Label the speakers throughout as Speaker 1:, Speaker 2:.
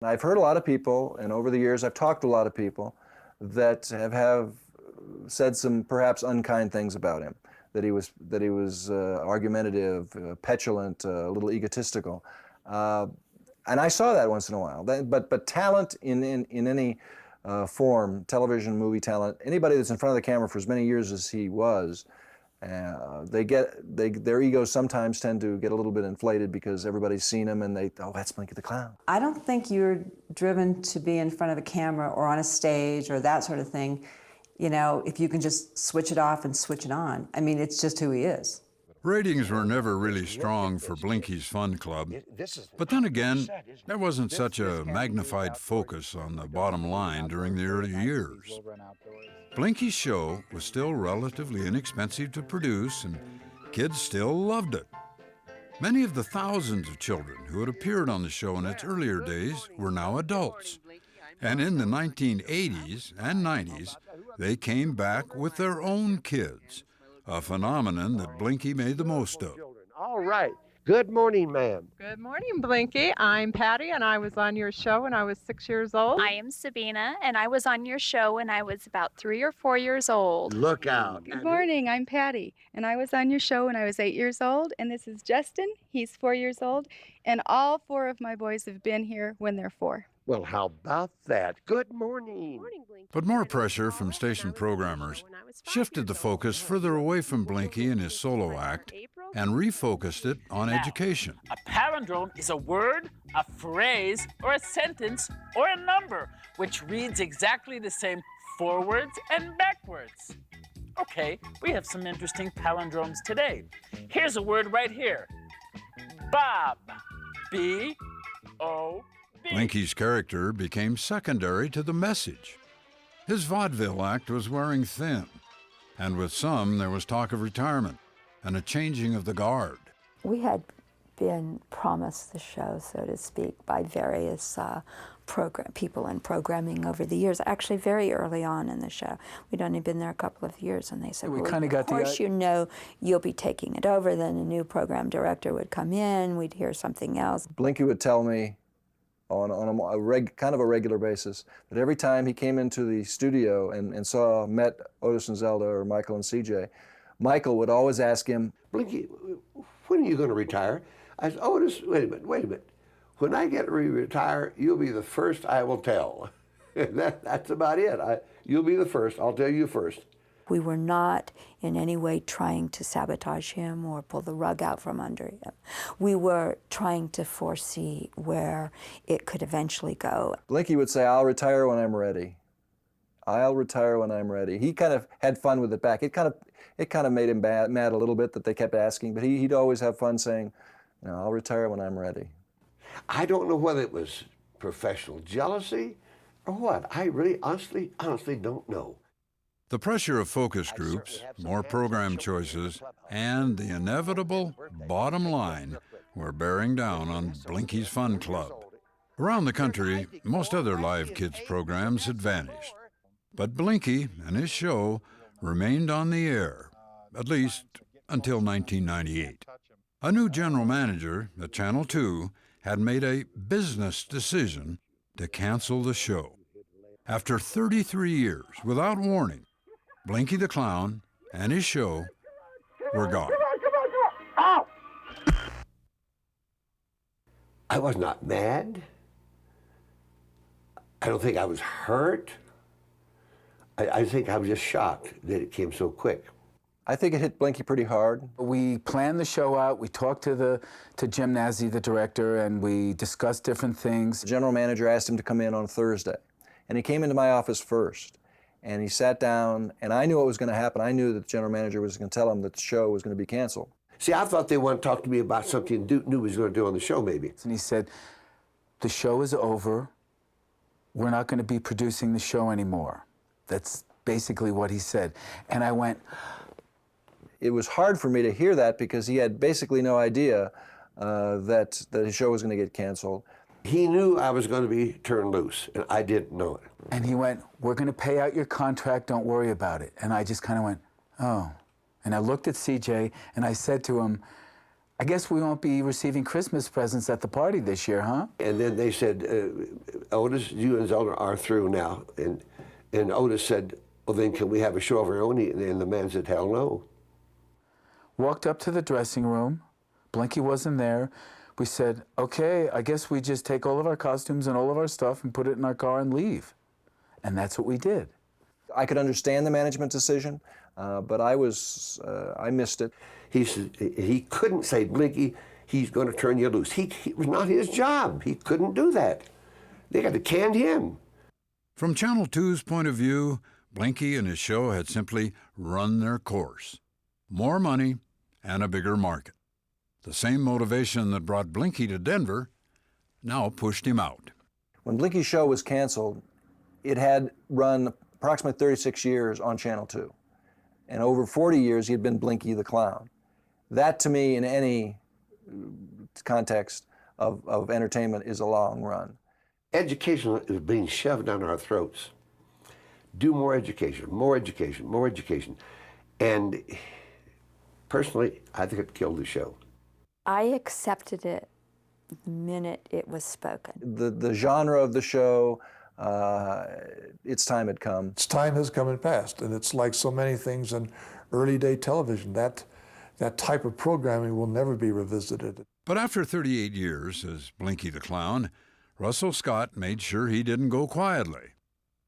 Speaker 1: I've heard a lot of people, and over the years I've talked to a lot of people that have said some perhaps unkind things about him. That he was argumentative, petulant, a little egotistical, and I saw that once in a while. But talent in any form, television, movie talent, anybody that's in front of the camera for as many years as he was, their egos sometimes tend to get a little bit inflated because everybody's seen him and oh, that's Blinky the Clown.
Speaker 2: I don't think you're driven to be in front of a camera or on a stage or that sort of thing, you know, if you can just switch it off and switch it on. I mean, it's just who he is.
Speaker 3: Ratings were never really strong for Blinky's Fun Club. But then again, there wasn't such a magnified focus on the bottom line during the early years. Blinky's show was still relatively inexpensive to produce, and kids still loved it. Many of the thousands of children who had appeared on the show in its earlier days were now adults. And in the 1980s and 90s, they came back with their own kids, a phenomenon that Blinky made the most of.
Speaker 4: All right. Good morning, ma'am.
Speaker 5: Good morning, Blinky. I'm Patty, and I was on your show when I was 6 years old.
Speaker 6: I am Sabina, and I was on your show when I was about 3 or 4 years old.
Speaker 4: Look out.
Speaker 7: Good morning, I'm Patty, and I was on your show when I was 8 years old, and this is Justin, he's 4 years old, and all 4 of my boys have been here when they're 4.
Speaker 4: Well, how about that? Good morning.
Speaker 3: But more pressure from station programmers shifted the focus further away from Blinky and his solo act and refocused it on education.
Speaker 8: A palindrome is a word, a phrase, or a sentence, or a number, which reads exactly the same forwards and backwards. Okay, we have some interesting palindromes today. Here's a word right here. Bob. B-O-B.
Speaker 3: Blinky's character became secondary to the message. His vaudeville act was wearing thin, and with some there was talk of retirement and a changing of the guard.
Speaker 9: We had been promised the show, so to speak, by various people in programming over the years, actually very early on in the show. We'd only been there a couple of years, and they said, well, of course you know you'll be taking it over. Then a new program director would come in, we'd hear something else.
Speaker 1: Blinky would tell me on kind of a regular basis that every time he came into the studio and met Otis and Zelda or Michael and CJ, Michael would always ask him,
Speaker 4: Blinky, when are you going to retire? I said, Otis, wait a minute. When I get to retire, you'll be the first I will tell. That's about it. You'll be the first. I'll tell you first.
Speaker 9: We were not in any way trying to sabotage him or pull the rug out from under him. We were trying to foresee where it could eventually go.
Speaker 1: Blinky would say, I'll retire when I'm ready. I'll retire when I'm ready. He kind of had fun with it back. It kind of made him mad a little bit that they kept asking, but he'd always have fun saying, you know, I'll retire when I'm ready.
Speaker 4: I don't know whether it was professional jealousy or what. I really honestly don't know.
Speaker 3: The pressure of focus groups, more program choices, and the inevitable bottom line were bearing down on Blinky's Fun Club. Around the country, most other live kids programs had vanished. But Blinky and his show remained on the air, at least until 1998. A new general manager at Channel 2 had made a business decision to cancel the show. After 33 years, without warning, Blinky the Clown and his show were gone.
Speaker 4: Ow! I was not mad. I don't think I was hurt. I think I was just shocked that it came so quick.
Speaker 1: I think it hit Blinky pretty hard.
Speaker 10: We planned the show out. We talked to Jim Nazi, the director, and we discussed different things.
Speaker 1: The general manager asked him to come in on Thursday, and he came into my office first. And he sat down, and I knew what was going to happen. I knew that the general manager was going to tell him that the show was going to be canceled.
Speaker 4: See, I thought they wanted to talk to me about something new he was going to do on the show, maybe.
Speaker 10: And he said, the show is over. We're not going to be producing the show anymore. That's basically what he said. And I went...
Speaker 1: It was hard for me to hear that because he had basically no idea that his show was going to get canceled.
Speaker 4: He knew I was going to be turned loose, and I didn't know it.
Speaker 10: And he went, we're going to pay out your contract, don't worry about it. And I just kind of went, oh. And I looked at CJ, and I said to him, I guess we won't be receiving Christmas presents at the party this year, huh?
Speaker 4: And then they said, Otis, you and Zelda are through now. And Otis said, well, then can we have a show of our own? And the man said, hell no.
Speaker 10: Walked up to the dressing room. Blinky wasn't there. We said, okay, I guess we just take all of our costumes and all of our stuff and put it in our car and leave. And that's what we did.
Speaker 1: I could understand the management decision, but I missed it.
Speaker 4: He said he couldn't say, Blinky, he's going to turn you loose. It was not his job. He couldn't do that. They got to can him.
Speaker 3: From Channel 2's point of view, Blinky and his show had simply run their course. More money and a bigger market. The same motivation that brought Blinky to Denver now pushed him out.
Speaker 1: When Blinky's show was canceled, it had run approximately 36 years on Channel 2. And over 40 years, he had been Blinky the Clown. That, to me, in any context of entertainment, is a long run.
Speaker 4: Education is being shoved down our throats. Do more education, more education, more education. And personally, I think it killed the show.
Speaker 9: I accepted it the minute it was spoken.
Speaker 1: The genre of the show, its time had come.
Speaker 11: Its time has come and passed, and it's like so many things in early day television. That type of programming will never be revisited.
Speaker 3: But after 38 years as Blinky the Clown, Russell Scott made sure he didn't go quietly.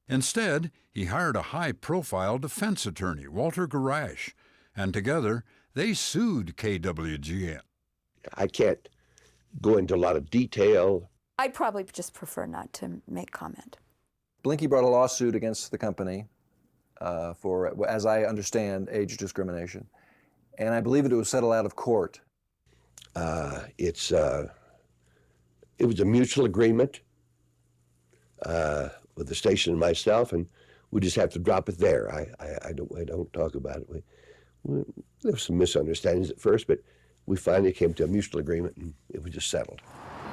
Speaker 3: Instead, he hired a high-profile defense attorney, Walter Garash, and together they sued KWGN.
Speaker 4: I can't go into a lot of detail.
Speaker 9: I'd probably just prefer not to make comment.
Speaker 1: Blinky brought a lawsuit against the company for, as I understand, age discrimination. And I believe it was settled out of court.
Speaker 4: It was a mutual agreement with the station and myself, and we just have to drop it there. I don't talk about it. There were some misunderstandings at first, but we finally came to a mutual agreement, and it was just settled.